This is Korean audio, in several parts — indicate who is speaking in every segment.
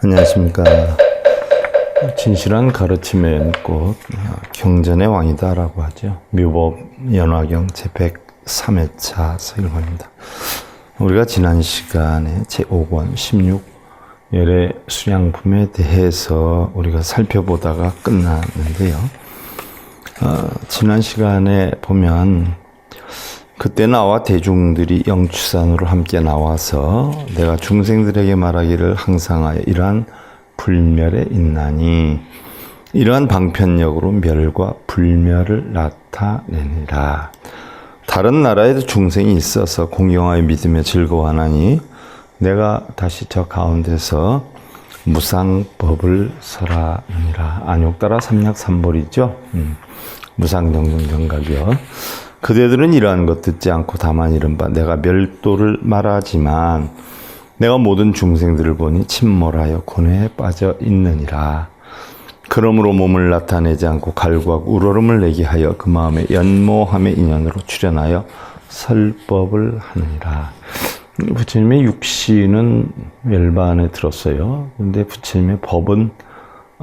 Speaker 1: 안녕하십니까. 진실한 가르침의 연꽃, 경전의 왕이다라고 하죠. 묘법 연화경 제103회차 서일관입니다. 우리가 지난 시간에 제5권 16 열의 수량품에 대해서 우리가 살펴보다가 끝났는데요. 지난 시간에 보면 그때 나와 대중들이 영추산으로 함께 나와서 내가 중생들에게 말하기를 항상하여 이러한 불멸에 있나니 이러한 방편력으로 멸과 불멸을 나타내니라. 다른 나라에도 중생이 있어서 공경하여 믿으며 즐거워하나니 내가 다시 저 가운데서 무상법을 설하느니라. 안욕따라 삼약삼벌이죠. 무상정정정각이요. 그대들은 이러한 것 듣지 않고 다만 이른바 내가 멸도를 말하지만 내가 모든 중생들을 보니 침몰하여 고뇌에 빠져 있느니라. 그러므로 몸을 나타내지 않고 갈구하고 우러름을 내게 하여 그 마음에 연모함의 인연으로 출현하여 설법을 하느니라. 부처님의 육신은 멸반에 들었어요. 그런데 부처님의 법은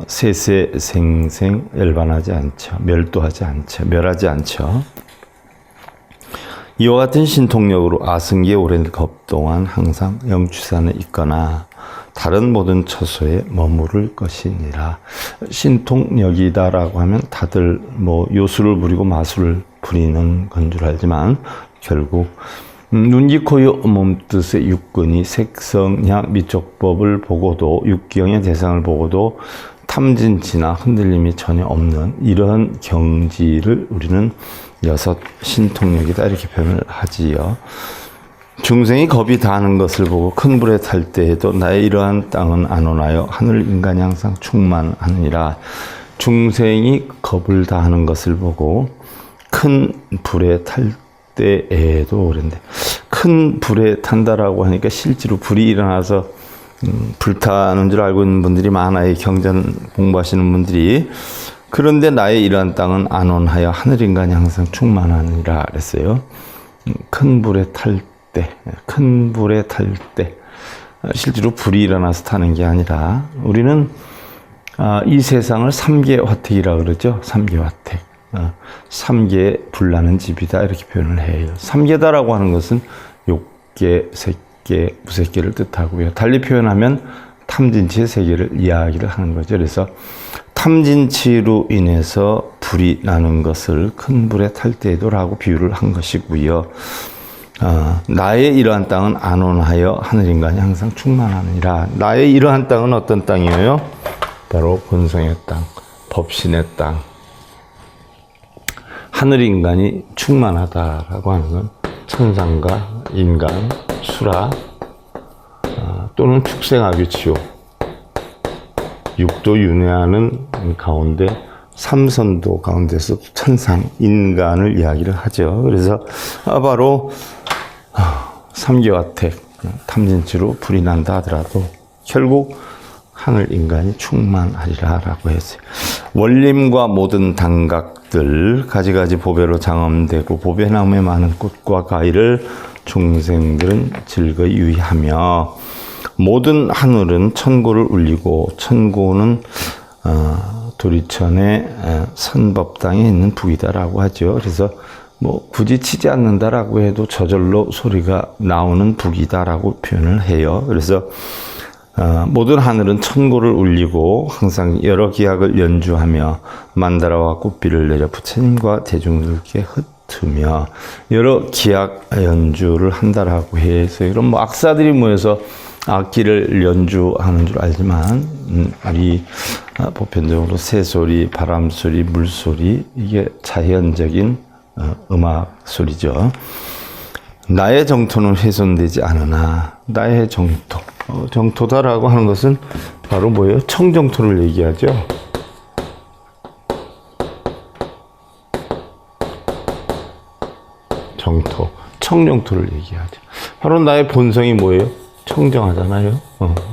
Speaker 1: 세세생생 열반하지 않죠. 멸도하지 않죠. 멸하지 않죠. 이와 같은 신통력으로 아승기의 오랜 급 동안 항상 영추산에 있거나 다른 모든 처소에 머무를 것이니라. 신통력이다라고 하면 다들 요술을 부리고 마술을 부리는 건 줄 알지만 결국 눈기 코요 몸뜻의 육근이 색성향 미적법을 보고도 육경의 대상을 보고도 탐진치나 흔들림이 전혀 없는 이러한 경지를 우리는 여섯 신통력이다 이렇게 표현을 하지요. 중생이 겁이 다하는 것을 보고 큰 불에 탈 때에도 나의 이러한 땅은 안 오나요? 하늘 인간이 항상 충만하느니라. 중생이 겁을 다하는 것을 보고 큰 불에 탈 때에도 그런데 큰 불에 탄다라고 하니까 실제로 불이 일어나서 불타는 줄 알고 있는 분들이 많아요. 경전 공부하시는 분들이. 그런데 나의 이러한 땅은 안온하여 하늘인간이 항상 충만하니라 그랬어요. 큰 불에 탈 때, 큰 불에 탈 때, 실제로 불이 일어나서 타는 게 아니라 우리는 이 세상을 삼계 화택이라 그러죠. 삼계 화택. 삼계에 불나는 집이다 이렇게 표현을 해요. 삼계다라고 하는 것은 욕계, 색계, 무색계를 뜻하고요. 달리 표현하면 탐진치의 세계를 이야기를 하는 거죠. 그래서 탐진치로 인해서 불이 나는 것을 큰 불에 탈 때에도 라고 비유를 한 것이고요. 나의 이러한 땅은 안온하여 하늘인간이 항상 충만하느니라. 나의 이러한 땅은 어떤 땅이에요? 바로 본성의 땅, 법신의 땅. 하늘인간이 충만하다라고 하는 건 천상과 인간, 수라 또는 축생아귀 지옥 육도 윤회하는 가운데 삼선도 가운데서 천상, 인간을 이야기를 하죠. 그래서 바로 삼계화택, 탐진치로 불이 난다 하더라도 결국 하늘 인간이 충만하리라 라고 했어요. 원림과 모든 단각들 가지가지 보배로 장엄되고 보배나무에 많은 꽃과 과일을 중생들은 즐거이 유의하며 모든 하늘은 천고를 울리고 천고는 도리천의 선법당에 있는 북이다라고 하죠. 그래서 굳이 치지 않는다라고 해도 저절로 소리가 나오는 북이다라고 표현을 해요. 그래서 모든 하늘은 천고를 울리고 항상 여러 기악을 연주하며 만다라와 꽃비를 내려 부처님과 대중들께 흩으며 여러 기악 연주를 한다라고 해서 이런 악사들이 모여서 악기를 연주하는 줄 알지만 우리 보편적으로 새소리, 바람소리, 물소리 이게 자연적인 음악 소리죠. 나의 정토는 훼손되지 않으나 나의 정토 정토다라고 하는 것은 바로 뭐예요? 청정토를 얘기하죠. 정토, 청정토를 얘기하죠. 바로 나의 본성이 뭐예요? 청정하잖아요.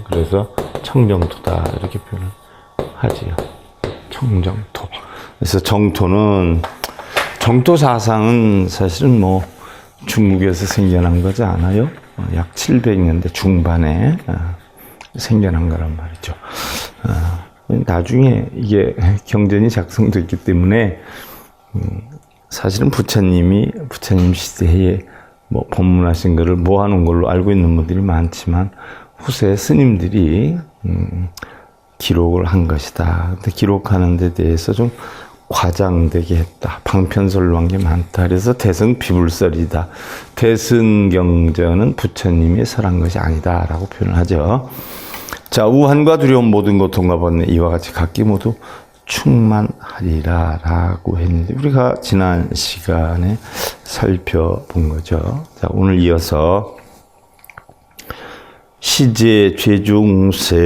Speaker 1: 그래서 청정토다 이렇게 표현을 하지요. 청정토. 그래서 정토는 정토 사상은 사실은 중국에서 생겨난 거지 않아요? 약 700년대 중반에 생겨난 거란 말이죠. 나중에 이게 경전이 작성됐기 때문에 사실은 부처님 시대에 뭐 법문하신 거를 모아놓은 걸로 알고 있는 분들이 많지만 후세 스님들이 기록을 한 것이다. 근데 기록하는 데 대해서 좀 과장되게 했다. 방편설로한 게 많다. 그래서 대승비불설이다. 대승경전은 부처님이 설한 것이 아니다. 라고 표현을 하죠. 자, 우한과 두려움 모든 고통과 번뇌 이와 같이 각기 모두 충만하리라 라고 했는데 우리가 지난 시간에 살펴본 거죠. 자, 오늘 이어서 시제 죄중생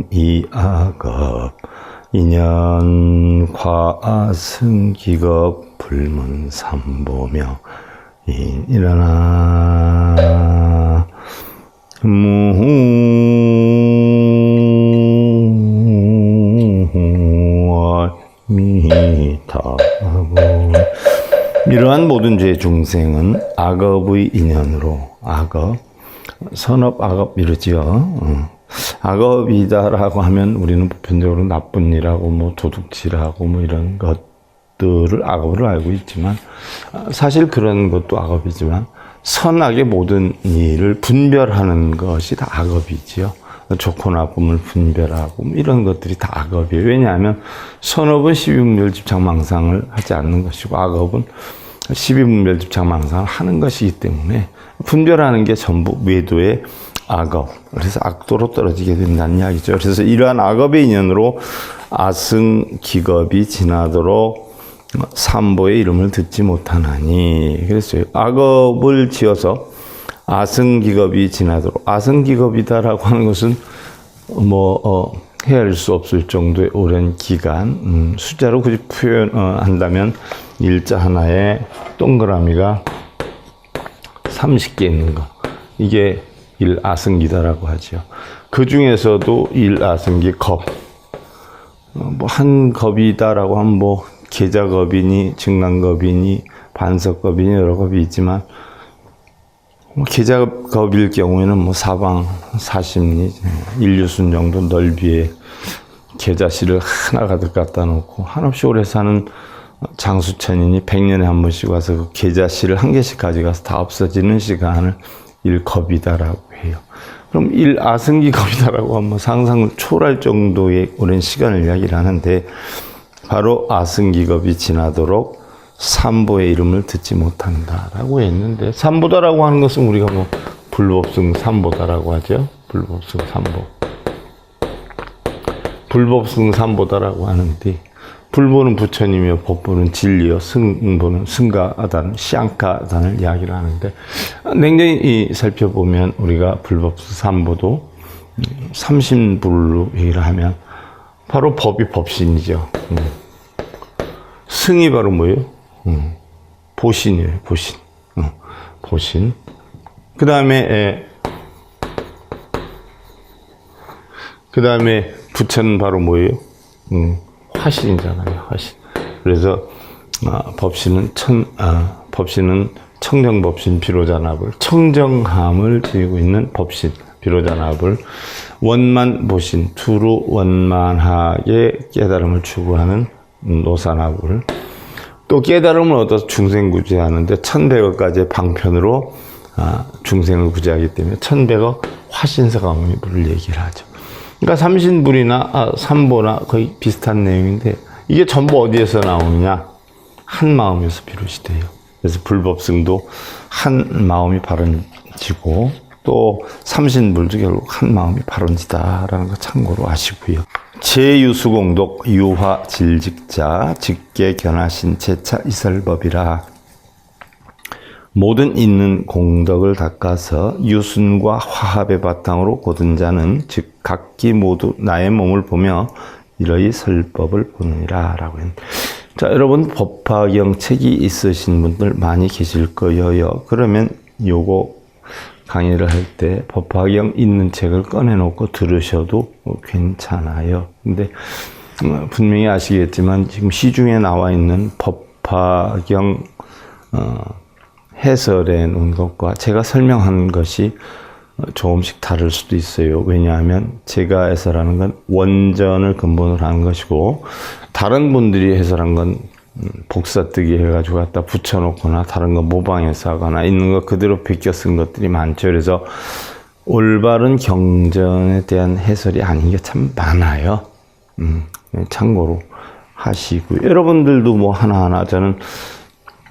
Speaker 1: 이악업 인연 과승기겁 불문삼보명 일어나 이러한 모든 죄 중생은 악업의 인연으로 악업, 선업, 악업 이러지요. 악업이다라고 하면 우리는 보편적으로 나쁜 일하고 뭐 도둑질하고 뭐 이런 것들을 악업으로 알고 있지만 사실 그런 것도 악업이지만 선악의 모든 일을 분별하는 것이 다 악업이지요. 좋고 나쁨을 분별하고 이런 것들이 다 악업이에요. 왜냐하면 선업은 십이분별집착망상을 하지 않는 것이고 악업은 십이분별집착망상을 하는 것이기 때문에 분별하는 게 전부 외도의 악업. 그래서 악도로 떨어지게 된다는 이야기죠. 그래서 이러한 악업의 인연으로 아승기겁이 지나도록 삼보의 이름을 듣지 못하나니 그랬어요. 악업을 지어서 아승기겁이 지나도록 아승기겁이다라고 하는 것은 헤아릴 수 없을 정도의 오랜 기간 숫자로 굳이 표현한다면 일자 하나에 동그라미가 30개 있는 거 이게 일아승기다라고 하죠. 그 중에서도 일아승기 겁 한 겁이다라고 하면 계자겁이니 증난겁이니 반석겁이니 여러 겁이 있지만 계자겁일 경우에는 사방 40리 인류순 정도 넓이에 계자씨를 하나 가득 갖다 놓고 한없이 오래 사는 장수천인이 100년에 한 번씩 와서 그 계자씨를 한 개씩 가져가서 다 없어지는 시간을 일겁이다라고 해요. 그럼 일아승기겁이다라고 하면 상상을 초월할 정도의 오랜 시간을 이야기를 하는데 바로 아승기겁이 지나도록 삼보의 이름을 듣지 못한다라고 했는데 삼보다라고 하는 것은 우리가 불법승 삼보다라고 하죠. 불법승 삼보. 불법승 삼보다라고 하는데 불보는 부처님이요 법보는 진리요 승보는 승가단 시앙가단을 이야기를 하는데 냉정히 살펴보면 우리가 불법승 삼보도 삼신불로 얘기를 하면 바로 법이 법신이죠. 승이 바로 뭐예요? 보신이에요. 보신. 보신. 그 다음에 부처는 바로 뭐예요? 화신이잖아요. 화신. 그래서 법신은 청정법신 비로자납을 청정함을 지니고 있는 법신 비로자납을 원만보신 두루 원만하게 깨달음을 추구하는 노사나불 또 깨달음을 얻어서 중생 구제하는데 1100억까지의 방편으로 중생을 구제하기 때문에 1100억 화신사가모니불을 얘기를 하죠. 그러니까 삼신불이나 삼보나 거의 비슷한 내용인데 이게 전부 어디에서 나오느냐? 한 마음에서 비롯이 돼요. 그래서 불법승도 한 마음이 발언지고 또 삼신불도 결국 한 마음이 발언지다라는 거 참고로 아시고요. 제유수공독 유화질직자 직계 견하신 제차 이설법이라 모든 있는 공덕을 닦아서 유순과 화합의 바탕으로 고든 자는 즉 각기 모두 나의 몸을 보며 이러이 설법을 보느니라 라고 했는데 자 여러분 법화경 책이 있으신 분들 많이 계실 거예요. 그러면 요거 강의를 할 때 법화경 있는 책을 꺼내놓고 들으셔도 괜찮아요. 근데 분명히 아시겠지만 지금 시중에 나와 있는 법화경 해설해 놓은 것과 제가 설명한 것이 조금씩 다를 수도 있어요. 왜냐하면 제가 해설하는 건 원전을 근본으로 하는 것이고 다른 분들이 해설한 건 복사뜨기 해가지고 갖다 붙여놓거나 다른 거 모방해서 하거나 있는 거 그대로 베껴 쓴 것들이 많죠. 그래서 올바른 경전에 대한 해설이 아닌 게 참 많아요. 참고로 하시고 여러분들도 뭐 하나하나 저는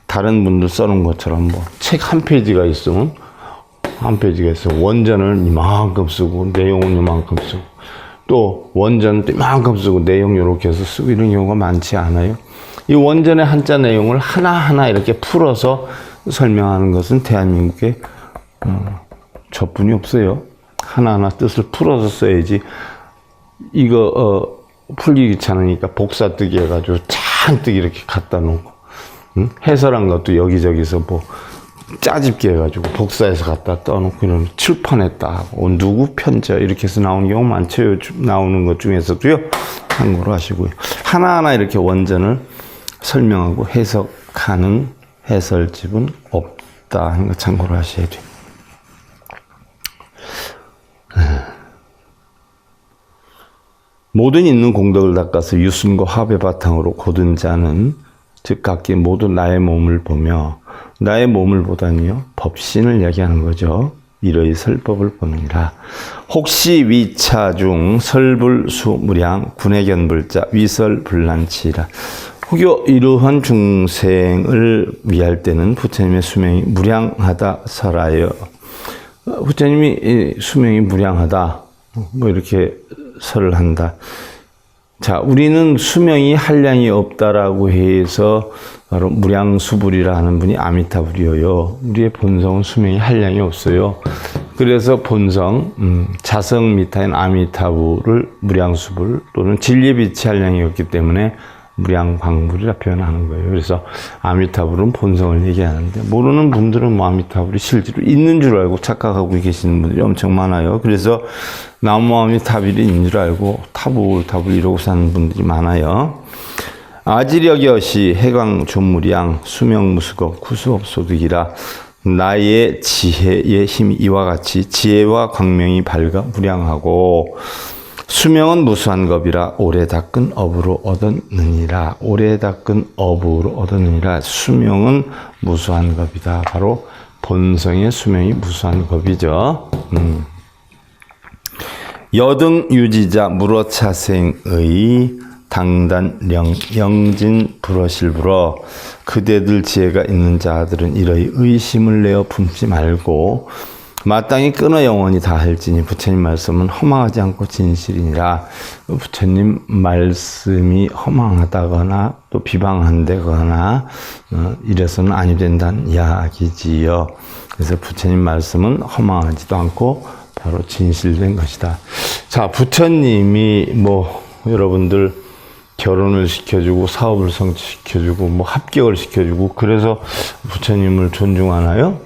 Speaker 1: 다른 분들 써놓은 것처럼 뭐 책 한 페이지가 있으면 한 페이지가 있어 원전을 이만큼 쓰고 내용은 이만큼 쓰고 또 원전은 또 이만큼 쓰고 내용 이렇게 해서 쓰고 이런 경우가 많지 않아요. 이 원전의 한자 내용을 하나하나 이렇게 풀어서 설명하는 것은 대한민국에 저뿐이 없어요. 하나하나 뜻을 풀어서 써야지 이거 풀기 귀찮으니까 복사뜨기 해가지고 잔뜩 이렇게 갖다 놓고 해설한 것도 여기저기서 뭐 짜집기 해가지고 복사해서 갖다 떠놓고 이런 출판했다 하고 누구 편자 이렇게 해서 나오는 경우 많죠. 나오는 것 중에서도요. 참고로 하시고요. 하나하나 이렇게 원전을 설명하고 해석하는 해설집은 없다 하는 거 참고로 하셔야 돼요. 모든 있는 공덕을 닦아서 유순과 화배 바탕으로 고든 자는 즉 각기 모두 나의 몸을 보며 나의 몸을 보다니요 법신을 얘기하는 거죠. 이러이 설법을 보느니라. 혹시 위차 중 설불수무량 군해견불자 위설불란치라. 혹여 이러한 중생을 위할 때는 부처님의 수명이 무량하다 설하여. 부처님이 수명이 무량하다 뭐 이렇게 설을 한다. 자, 우리는 수명이 한량이 없다라고 해서 바로 무량수불이라 하는 분이 아미타불이에요. 우리의 본성은 수명이 한량이 없어요. 그래서 본성, 자성미타인 아미타불을 무량수불 또는 진리빛이 한량이 없기 때문에 무량광불이라 표현하는 거예요. 그래서 아미타불은 본성을 얘기하는데 모르는 분들은 뭐 아미타불이 실제로 있는 줄 알고 착각하고 계시는 분들이 엄청 많아요. 그래서 나무 아미타불이 있는 줄 알고 타불 이러고 사는 분들이 많아요. 아지력여시 해광조무량 수명무수거 구수업소득이라. 나의 지혜의 힘이 이와 같이 지혜와 광명이 밝아 무량하고 수명은 무수한 겁이라 오래 닦은 업으로 얻었느니라. 오래 닦은 업으로 얻었느니라. 수명은 무수한 겁이다. 바로 본성의 수명이 무수한 겁이죠. 여등 유지자 무러차생의 당단령 영진 불어실불어. 그대들 지혜가 있는 자들은 이러히 의심을 내어 품지 말고 마땅히 끊어 영원히 다할지니 부처님 말씀은 허망하지 않고 진실이니라. 부처님 말씀이 허망하다거나 또 비방한다거나 이래서는 아니 된다는 이야기지요. 그래서 부처님 말씀은 허망하지도 않고 바로 진실된 것이다. 자, 부처님이 뭐 여러분들 결혼을 시켜주고 사업을 성취시켜주고 뭐 합격을 시켜주고 그래서 부처님을 존중하나요?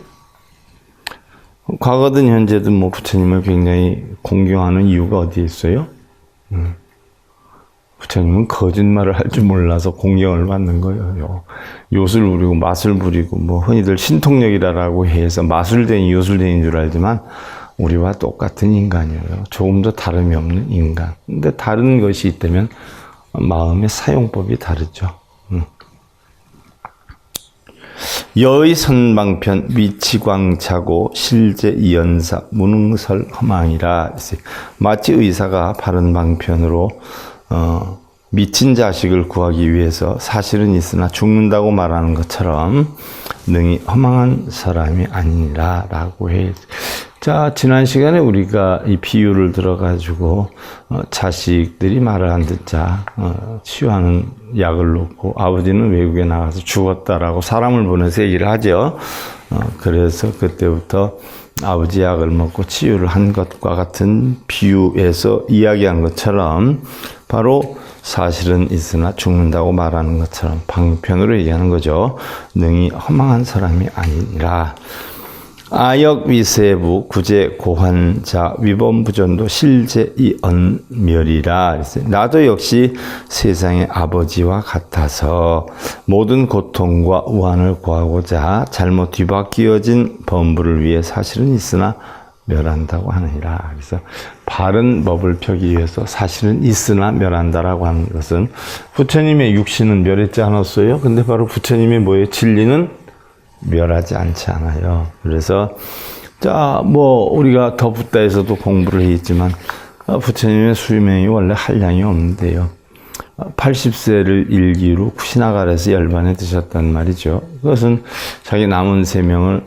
Speaker 1: 과거든 현재든 뭐 부처님을 굉장히 공경하는 이유가 어디에 있어요? 부처님은 거짓말을 할 줄 몰라서 공경을 받는 거예요. 요술 부리고 마술 부리고 뭐 흔히들 신통력이라고 해서 마술된 요술된인 줄 알지만 우리와 똑같은 인간이에요. 조금 더 다름이 없는 인간. 근데 다른 것이 있다면 마음의 사용법이 다르죠. 여의 선방편 위치광차고 실제 이연사 무능설 허망이라. 마치 의사가 바른 방편으로 미친 자식을 구하기 위해서 사실은 있으나 죽는다고 말하는 것처럼 능히 허망한 사람이 아니라 라고 해. 자, 지난 시간에 우리가 이 비유를 들어가지고 자식들이 말을 안 듣자 치유하는 약을 놓고 아버지는 외국에 나가서 죽었다라고 사람을 보내서 얘기를 하죠. 그래서 그때부터 아버지 약을 먹고 치유를 한 것과 같은 비유에서 이야기한 것처럼 바로 사실은 있으나 죽는다고 말하는 것처럼 방편으로 얘기하는 거죠. 능히 허망한 사람이 아니라. 아역위세부 구제 고환자 위범부전도 실제이언멸이라. 나도 역시 세상의 아버지와 같아서 모든 고통과 우환을 구하고자 잘못 뒤바뀌어진 범부를 위해 사실은 있으나 멸한다고 하느니라. 그래서 바른 법을 펴기 위해서 사실은 있으나 멸한다라고 하는 것은 부처님의 육신은 멸했지 않았어요. 근데 바로 부처님의 뭐예요? 진리는 멸하지 않지 않아요. 그래서 자, 우리가 더 붓다에서도 공부를 했지만 부처님의 수명이 원래 한량이 없는데요. 80세를 일기로 쿠시나가라에서 열반에 드셨단 말이죠. 그것은 자기 남은 수명을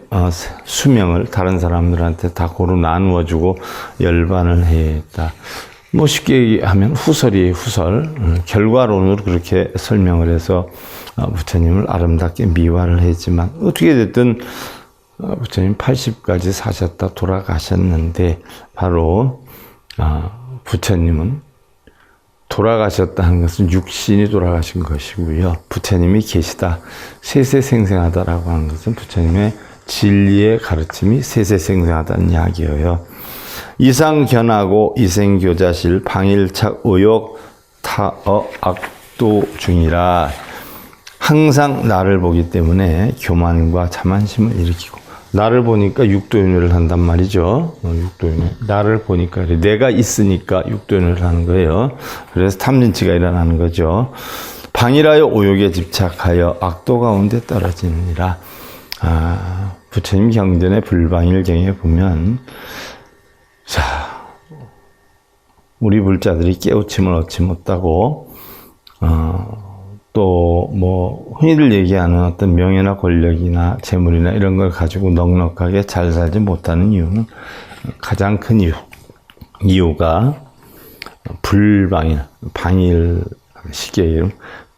Speaker 1: 다른 사람들한테 다 고루 나누어주고 열반을 했다. 쉽게 얘기하면 후설이에요, 후설. 결과론으로 그렇게 설명을 해서 부처님을 아름답게 미화를 했지만, 어떻게 됐든 부처님 80까지 사셨다 돌아가셨는데, 바로 부처님은 돌아가셨다는 것은 육신이 돌아가신 것이고요. 부처님이 계시다, 세세생생하다라고 하는 것은 부처님의 진리의 가르침이 세세생생하다는 이야기예요. 이상견하고 이생교자실 방일착 의욕 타어 악도 중이라. 항상 나를 보기 때문에 교만과 자만심을 일으키고, 나를 보니까 육도윤회를 한단 말이죠. 육도윤회. 나를 보니까, 내가 있으니까 육도윤회를 하는 거예요. 그래서 탐진치가 일어나는 거죠. 방일하여 오욕에 집착하여 악도 가운데 떨어지느니라. 부처님 경전의 불방일경에 보면, 자, 우리 불자들이 깨우침을 얻지 못하고, 또 흔히들 얘기하는 어떤 명예나 권력이나 재물이나 이런 걸 가지고 넉넉하게 잘 살지 못하는 이유는, 가장 큰 이유가 방일 시계의 이름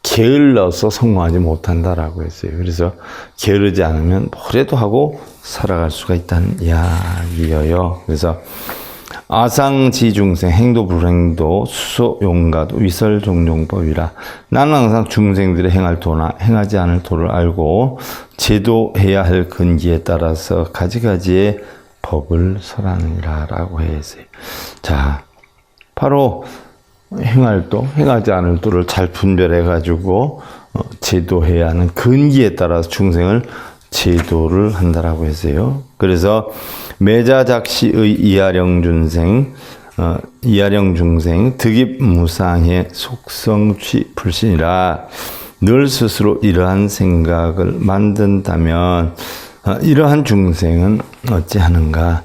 Speaker 1: 게을러서 성공하지 못한다라고 했어요. 그래서 게으르지 않으면 뭐래도 하고 살아갈 수가 있다는 이야기예요. 그래서 아상지중생 행도불행도 수소용가도 위설종종법이라. 나는 항상 중생들의 행할 도나 행하지 않을 도를 알고 제도해야 할 근기에 따라서 가지가지의 법을 설하느니라 라고 했어요. 자, 바로 행할 도, 행하지 않을 도를 잘 분별해 가지고 제도해야 하는 근기에 따라서 중생을 제도를 한다라고 했어요. 그래서 매자작시의 이하령중생 득입무상의 속성취 불신이라. 늘 스스로 이러한 생각을 만든다면 이러한 중생은 어찌하는가.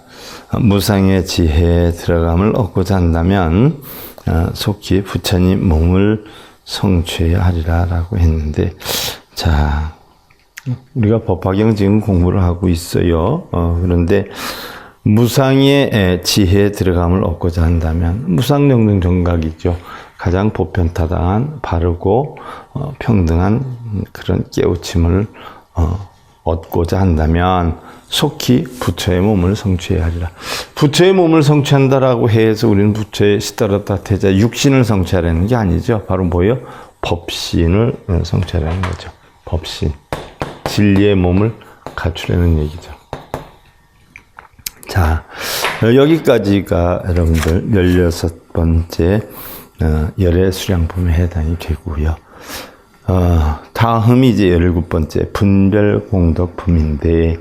Speaker 1: 무상의 지혜에 들어감을 얻고자 한다면 속히 부처님 몸을 성취해야 하리라 라고 했는데, 자, 우리가 법화경 지금 공부를 하고 있어요. 그런데 무상의 지혜에 들어감을 얻고자 한다면, 무상정등 정각이죠. 가장 보편타당한 바르고 평등한 그런 깨우침을 얻고자 한다면 속히 부처의 몸을 성취해야 하리라. 부처의 몸을 성취한다라고 해서 우리는 부처의 시다라타 태자 육신을 성취하라는 게 아니죠. 바로 뭐예요? 법신을 성취하라는 거죠. 법신. 진리의 몸을 갖추려는 얘기죠. 자, 여기까지가 여러분들 16번째 열의 수량품에 해당이 되고요. 다음이 이제 17번째 분별공덕품인데,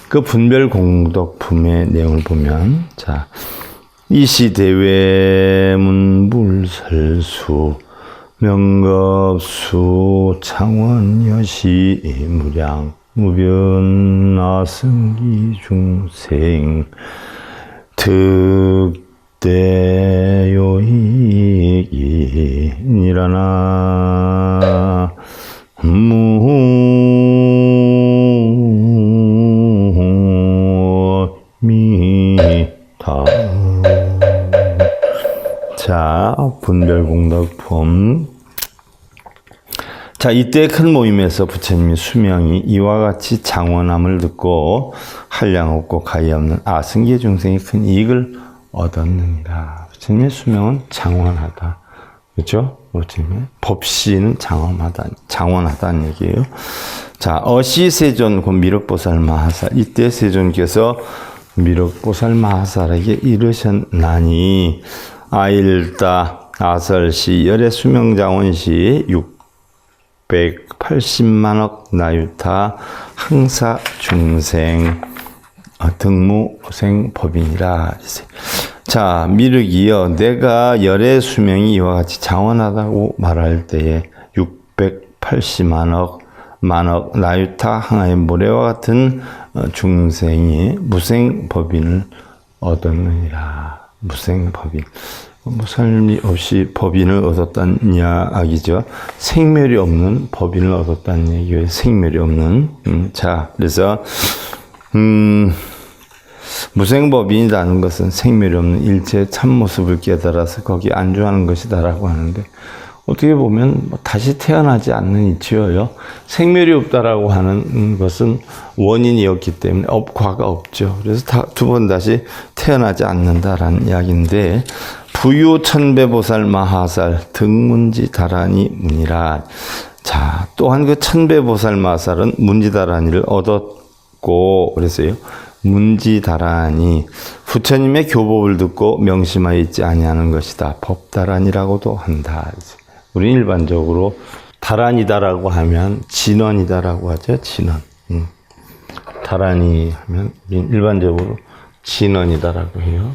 Speaker 1: 그 분별공덕품의 내용을 보면, 자, 이시대외문불설수 명겁수 창원여시 무량 무변나승기 중생 득대요이기 니라나 무미타. 자, 분별공덕품. 자, 이때 큰 모임에서 부처님의 수명이 이와 같이 장원함을 듣고 한량 없고 가히 없는 아승계 중생이 큰 이익을 얻었느니라. 부처님의 수명은 장원하다. 그렇죠? 부처님의 법시는 장원하다는 얘기예요. 자, 어시세존 곧 미륵보살 마하사. 이때 세존께서 미륵보살 마하사에게 이르셨나니, 아일다 아설시 열의 수명장원시 680만억 나유타 항사 중생 등무생법이니라. 자, 미륵이여 내가 열의 수명이 이와 같이 장원하다고 말할 때에 680만억 나유타 항아의 모래와 같은 중생이 무생법인을 얻었느니라. 무생법인. 삶이 없이 법인을 얻었다는 이야기죠. 생멸이 없는 법인을 얻었다는 얘기예요. 생멸이 없는. 자, 그래서 무생법인이라는 것은 생멸이 없는 일체의 참모습을 깨달아서 거기에 안주하는 것이다라고 하는데, 어떻게 보면 다시 태어나지 않는 이치여요. 생멸이 없다라고 하는 것은 원인이었기 때문에 과가 없죠. 그래서 두 번 다시 태어나지 않는다라는 이야기인데, 부유천배보살 마하살 등문지다라니 문이라. 자, 또한 그 천배보살 마하살은 문지다라니를 얻었고, 그랬어요. 문지다라니 부처님의 교법을 듣고 명심하여 있지 아니하는 것이다. 법다라니라고도 한다. 우리 일반적으로 다란이다라고 하면 진원이다라고 하죠. 진원. 다란이 하면 일반적으로 진원이다라고 해요.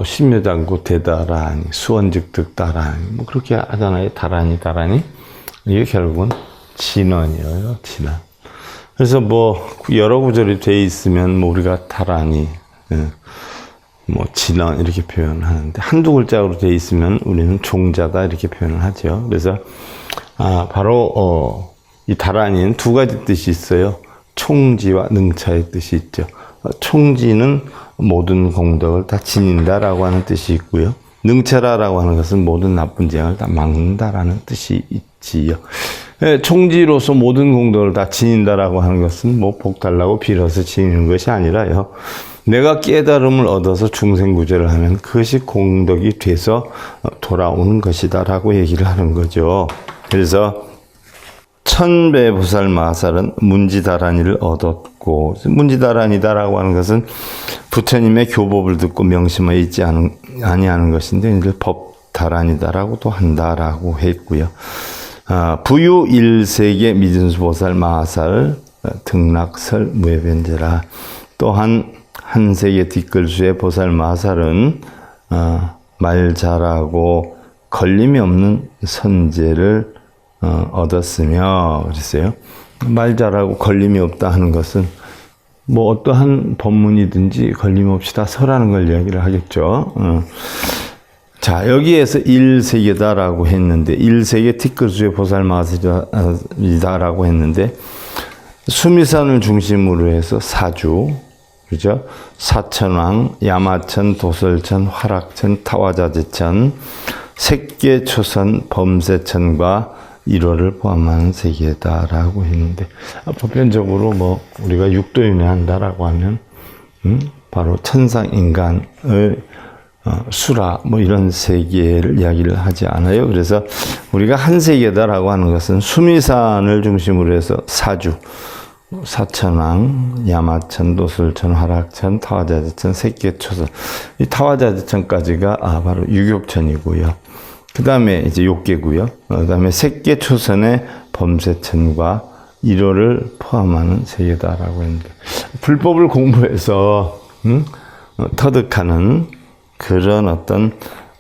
Speaker 1: 신묘장구 대다라니, 수원즉득다라니, 그렇게 하잖아요. 다라니. 이게 결국은 진원이에요. 진원. 그래서 여러 구절이 돼 있으면 우리가 다라니, 진원 이렇게 표현하는데, 한두 글자로 돼 있으면 우리는 종자다 이렇게 표현을 하죠. 그래서 바로 이 다라니는 두 가지 뜻이 있어요. 총지와 능차의 뜻이 있죠. 총지는 모든 공덕을 다 지닌다라고 하는 뜻이 있고요. 능차라라고 하는 것은 모든 나쁜 재앙을 다 막는다라는 뜻이 있지요. 총지로서 모든 공덕을 다 지닌다라고 하는 것은 복 달라고 빌어서 지니는 것이 아니라요. 내가 깨달음을 얻어서 중생구제를 하면 그것이 공덕이 돼서 돌아오는 것이다라고 얘기를 하는 거죠. 그래서 천배보살 마하살은 문지다라니를 얻었고, 문지다라니다라고 하는 것은 부처님의 교법을 듣고 명심하여 있지 아니하는 것인데, 이제 법다라니다라고도 한다라고 했고요. 부유 일세계 미진수보살 마하살 등락설 무해변제라. 또한 한 세계 뒷글수의 보살 마하살은 말 잘하고 걸림이 없는 선제를 얻었으며, 그랬어요. 말 잘하고 걸림이 없다 하는 것은 어떠한 법문이든지 걸림 없이 다 설하는 걸 이야기를 하겠죠. 자, 여기에서 1세계다라고 했는데, 1세계 티끌수의 보살 마하살이다라고 했는데, 수미산을 중심으로 해서 사주, 그죠? 사천왕, 야마천, 도설천, 화락천, 타화자재천, 색계초선, 범세천과 1호를 포함한 세계다라고 했는데, 보편적으로 우리가 육도윤회 한다라고 하면 바로 천상 인간의 수라 이런 세계를 이야기를 하지 않아요. 그래서 우리가 한 세계다라고 하는 것은 수미산을 중심으로 해서 사주, 사천왕, 야마천, 도술천, 화락천, 타화자재천, 색계초선, 이 타화자재천까지가 바로 유격천이고요. 그 다음에 이제 욕계고요. 그 다음에 색계초선의 범세천과 1호를 포함하는 세계다라고 했는데, 불법을 공부해서 터득하는 그런 어떤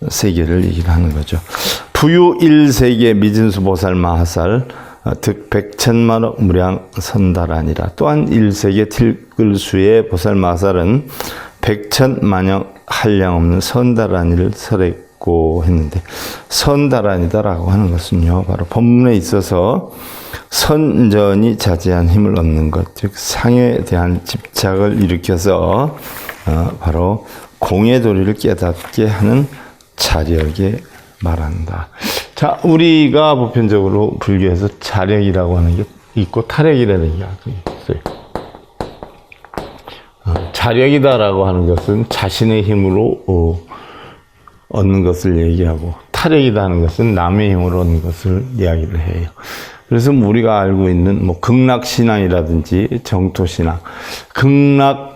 Speaker 1: 세계를 얘기를 하는 거죠. 부유 1세계 미진수보살 마하살 득백천만억 무량 선다라니라. 또한 1세계 틸글수의 보살 마하살은 백천만억 한량 없는 선다라니를 설했고 했는데, 선다라니다라고 하는 것은요, 바로 법문에 있어서 선전이 자제한 힘을 얻는 것, 즉 상에 대한 집착을 일으켜서 바로 공예도리를 깨닫게 하는 자력에 말한다. 자, 우리가 보편적으로 불교에서 자력이라고 하는 게 있고 타력이라는 게 있어요. 자력이다라고 하는 것은 자신의 힘으로 얻는 것을 얘기하고, 타력이다 하는 것은 남의 힘으로 얻는 것을 이야기를 해요. 그래서 우리가 알고 있는 극락신앙이라든지 정토신앙, 극락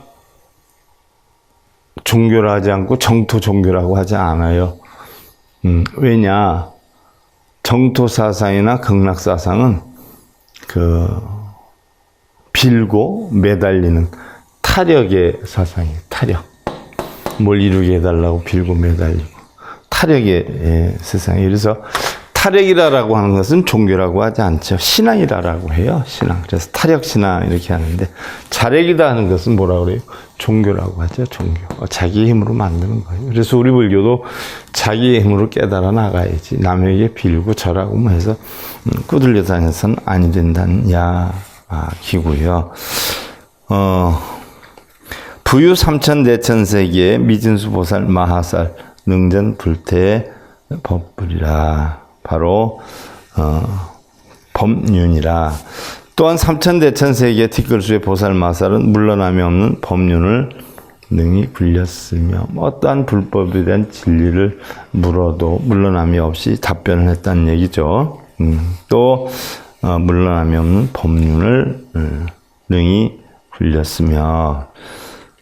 Speaker 1: 종교를 하지 않고 정토 종교라고 하지 않아요. 왜냐? 정토사상이나 극락사상은 빌고 매달리는 타력의 사상이에요. 타력. 뭘 이루게 해달라고 빌고 매달리고. 타력의 세상이에요. 그래서 타력이라고 하는 것은 종교라고 하지 않죠. 신앙이라고 해요. 신앙. 그래서 타력신앙 이렇게 하는데, 자력이다 하는 것은 뭐라고 그래요? 종교라고 하죠. 종교. 자기의 힘으로 만드는 거예요. 그래서 우리 불교도 자기의 힘으로 깨달아 나가야지. 남에게 빌고 절하고 뭐 해서 꾸들려 다녀서는 아니 된다는 이야기고요. 부유 삼천대천세계의 미진수 보살 마하살 능전 불태의 법불이라. 바로 법륜이라. 또한 삼천대천세계의 티끌수의 보살 마살은 물러남이 없는 법륜을 능히 굴렸으며, 어떠한 불법에 대한 진리를 물어도 물러남이 없이 답변을 했다는 얘기죠. 또 물러남이 없는 법륜을 능히 굴렸으며,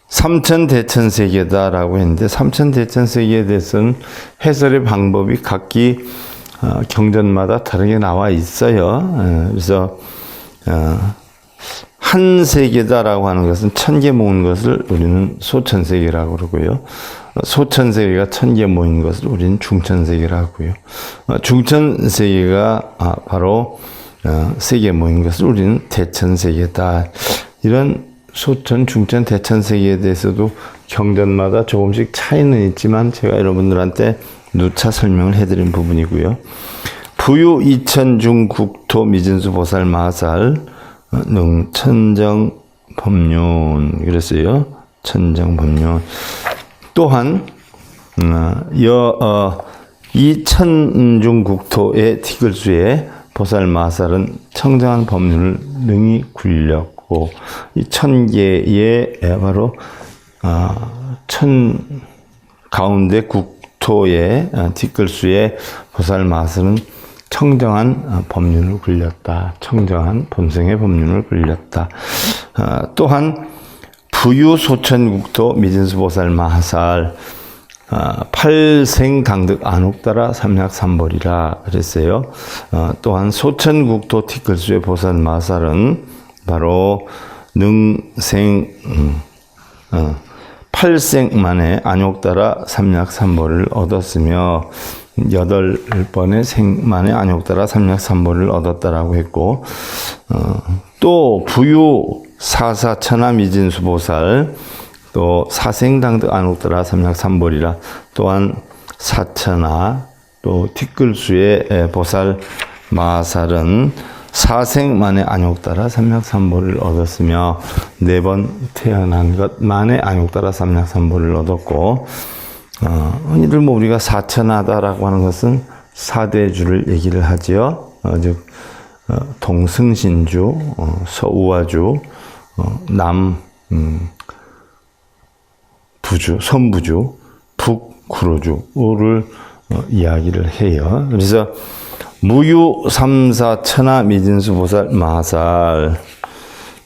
Speaker 1: 삼천대천세계다라고 했는데, 삼천대천세계에 대해서는 해설의 방법이 각기 경전마다 다르게 나와 있어요. 그래서 한 세계다라고 하는 것은 천개 모은 것을 우리는 소천세계라고 그러고요. 소천세계가 천개 모인 것을 우리는 중천세계라고 하고요. 중천세계가 바로 세계 모인 것을 우리는 대천세계다. 이런 소천, 중천, 대천세계에 대해서도 경전마다 조금씩 차이는 있지만 제가 여러분들한테 누차 설명을 해드린 부분이고요. 부유 이천중 국토 미진수 보살 마살 천정 법륜 그랬어요. 천정 법륜. 또한 이 천중 국토의 티끌수의 보살 마살은 청정한 법륜을 능히 굴렸고, 이 천개의 바로 천 가운데 국토의 티끌수의 보살 마살은 청정한 법륜을 굴렸다. 청정한 본성의 법륜을 굴렸다. 또한 부유소천국토 미진수 보살 마살 팔생당득 안옥따라 삼약삼벌이라 그랬어요. 또한 소천국토 티끌수의 보살 마살은 바로 능생 팔생만에 안욕따라 삼약삼벌을 얻었으며, 8번의 생만에 안욕따라 삼약삼벌을 얻었다라고 했고, 또 부유 사사천하 미진수 보살 또 사생당득 안옥따라 삼약삼벌이라, 또한 사천하 또 티끌수의 보살 마살은 사생만에 안욕따라 삼약삼벌을 얻었으며, 4번 태어난 것만에 안욕따라 삼약삼벌을 얻었고, 흔히들 우리가 사천하다라고 하는 것은 사대주를 얘기를 하지요. 즉 동승신주, 서우화주, 부주, 선부주, 북구로주를 이야기를 해요. 그래서 무유 삼사천하 미진수 보살 마살,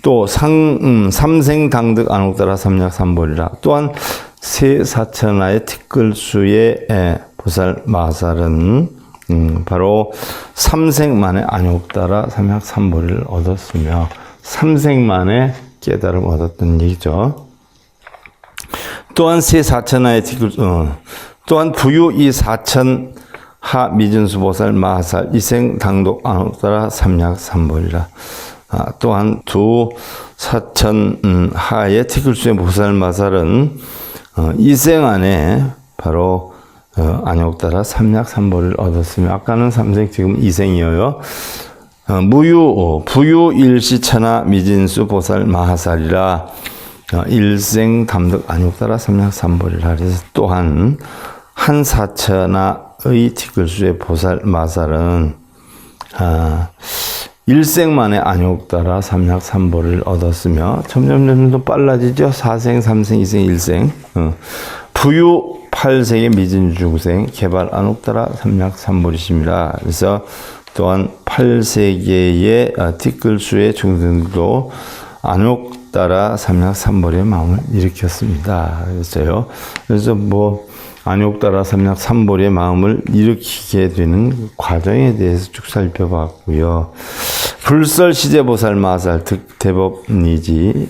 Speaker 1: 또 삼생당득 안옥따라 삼약삼벌이라. 또한 세사천하의 티끌수의 보살 마살은 바로 삼생만에 안욕따라 삼약삼벌을 얻었으며, 삼생만에 깨달음 얻었던 얘기죠. 또한 세사천하의 또한 부유 이 사천 하 미진수 보살 마살 이생 당독 안옥따라 삼약삼벌이라. 또한 두 사천 하의 티끌수의 보살 마살은 이생 안에 바로 안욕따라 삼약삼벌을 얻었으며, 아까는 삼생 지금 이생이어요. 부유 일시천하 미진수 보살 마하살이라. 일생 담득 안욕따라 삼약삼벌이라. 그래서 또한 한 사천하의 티끌수의 보살 마살은 일생만에 안욕따라 삼약삼벌을 얻었으며, 점점 더 빨라지죠. 사생, 삼생, 이생, 일생. 부유 팔생의 미진중생 개발 안옥따라 삼약삼벌이십니다. 그래서 또한 8세계의 티끌수의 중생들도 안욕 따라 삼약삼벌의 마음을 일으켰습니다. 그래서 안욕 따라 삼약삼벌의 마음을 일으키게 되는 과정에 대해서 쭉 살펴봤고요. 불설 시제보살 마살 득대법니지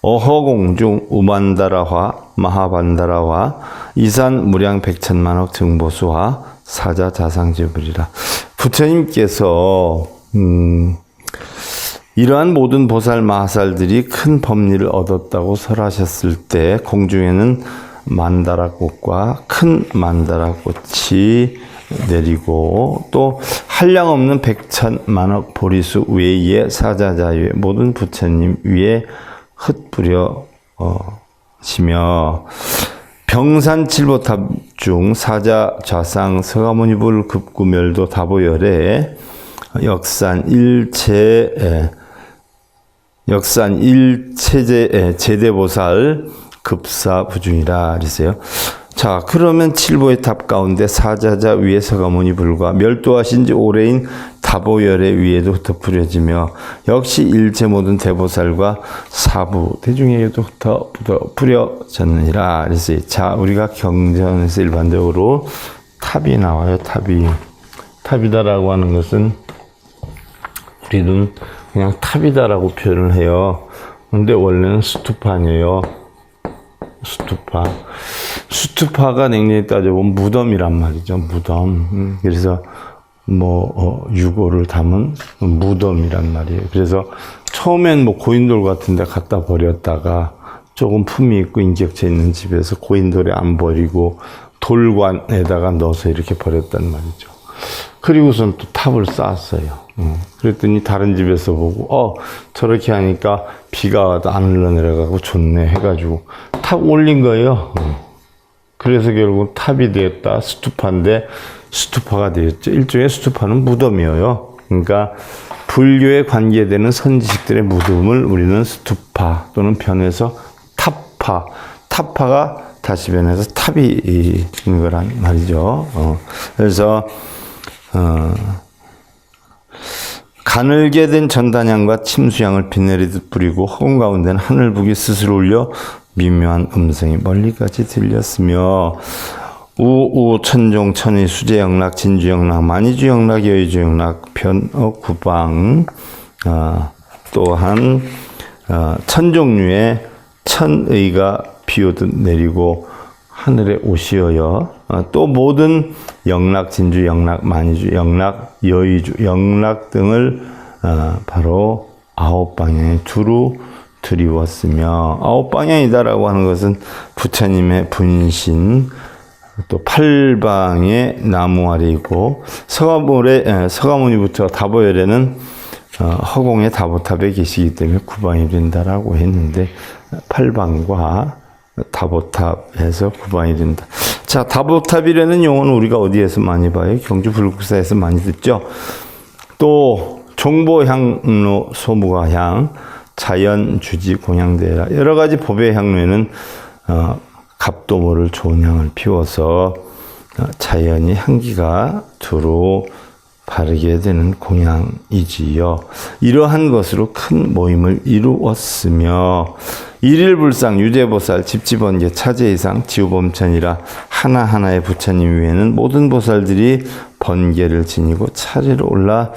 Speaker 1: 어허공중 우만다라화 마하반다라화 이산 무량 백천만억 증보수화 사자 자상제불이라. 부처님께서 이러한 모든 보살 마하살들이 큰 법리를 얻었다고 설하셨을 때 공중에는 만다라꽃과 큰 만다라꽃이 내리고 또 한량없는 백천만억 보리수 외에 사자자유의 모든 부처님 위에 흩뿌려 시며 병산칠보탑 중 사자 좌상 서가모니불 급구멸도 다보열에 역산 일체제 제대보살 급사부중이라 그랬어요. 자, 그러면 칠보의 탑 가운데 사자자 위에 서가모니불과 멸도하신 지 오래인 다보열의 위에도 흩어뿌려지며 역시 일체 모든 대보살과 사부 대중에게도 흩어뿌려졌느니라 그랬어요. 자, 우리가 경전에서 일반적으로 탑이 나와요. 탑이다라고 하는 것은 우리는 그냥 탑이다라고 표현을 해요. 근데 원래는 스투파니에요. 스투파가 냉정히 따져보면 무덤이란 말이죠. 무덤. 그래서 유골을 담은 무덤이란 말이에요. 그래서 처음엔 고인돌 같은 데 갖다 버렸다가 조금 품이 있고 인격체 있는 집에서 고인돌에 안 버리고 돌관에다가 넣어서 이렇게 버렸단 말이죠. 그리고선 또 탑을 쌓았어요. 그랬더니 다른 집에서 보고 저렇게 하니까 비가 안 흘러내려가고 좋네 해가지고 탑 올린 거예요. 그래서 결국 탑이 되었다. 스투파인데 스투파가 되었죠. 일종의 스투파는 무덤이에요. 그러니까 불교에 관계되는 선지식들의 무덤을 우리는 스투파 또는 변해서 탑파가 다시 변해서 탑이 된 거란 말이죠. 그래서 가늘게 된 전단향과 침수향을 비 내리듯 뿌리고 허공 가운데는 하늘북이 스스로 울려 미묘한 음성이 멀리까지 들렸으며 우우 천종 천의 수제영락 진주영락 만이주영락 여의주영락 변어구방 또한 천종류의 천의가 비오듯 내리고 하늘에 옷이어여 또 모든 영락, 진주, 영락, 만이주, 영락, 여의주, 영락 등을 바로 아홉 방향에 두루 드리웠으며 아홉 방향이다라고 하는 것은 부처님의 분신 또 팔방에 나무 아래 있고 서가모니부터 다보열에는 허공의 다보탑에 계시기 때문에 구방이 된다라고 했는데 팔방과 다보탑에서 구방이 된다. 자, 다보탑이라는 용어는 우리가 어디에서 많이 봐요? 경주 불국사에서 많이 듣죠. 또 종보향로 소무가향 자연주지 공향대라 여러 가지 법의 향로에는 갑도모를 좋은 향을 피워서 자연이 향기가 두루 바르게 되는 공양이지요. 이러한 것으로 큰 모임을 이루었으며 일일불상 유제보살 집지번개 차제이상 지우범천이라 하나하나의 부처님 위에는 모든 보살들이 번개를 지니고 차례로 올라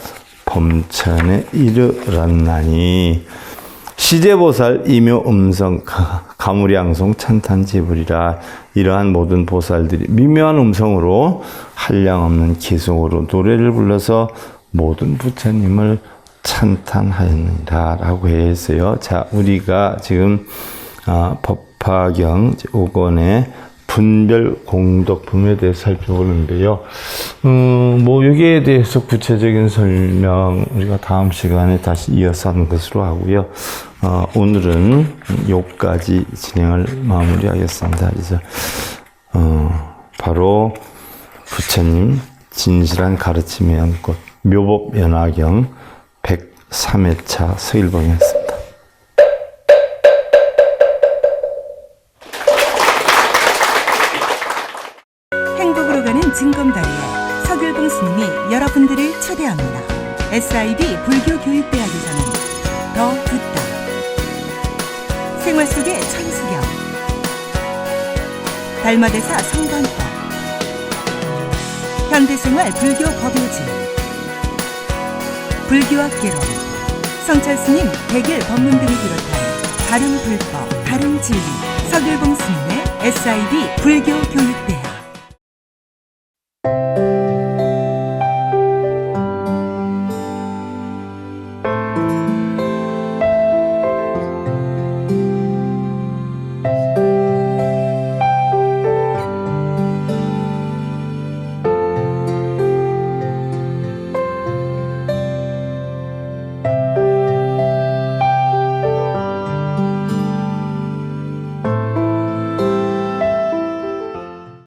Speaker 1: 범천에 이르렀나니 시제보살 이묘음성 가무량송 찬탄제불이라 이러한 모든 보살들이 미묘한 음성으로 한량없는 기송으로 노래를 불러서 모든 부처님을 찬탄하였느니라 라고 했어요. 자, 우리가 지금 법화경 5권의 분별 공덕품에 대해서 살펴보는데요. 여기에 대해서 구체적인 설명 우리가 다음 시간에 다시 이어서 하는 것으로 하고요. 오늘은 여기까지 진행을 마무리하겠습니다. 그래서 바로 부처님 진실한 가르침의 연꽃 묘법연화경 103회차 서일봉이었습니다.
Speaker 2: 행복으로 가는 징검다리에 서길봉 스님이 여러분들을 초대합니다. SIB 불교교육대학에서는 더 듣다, 생활 속의 천수경, 달마대사 성관법, 현대생활 불교 법요지, 불교학개론, 성찰스님 백일 법문 등을 비롯한 바른 불법, 바른 진리, 서길봉 스님의 SIB 불교 교육대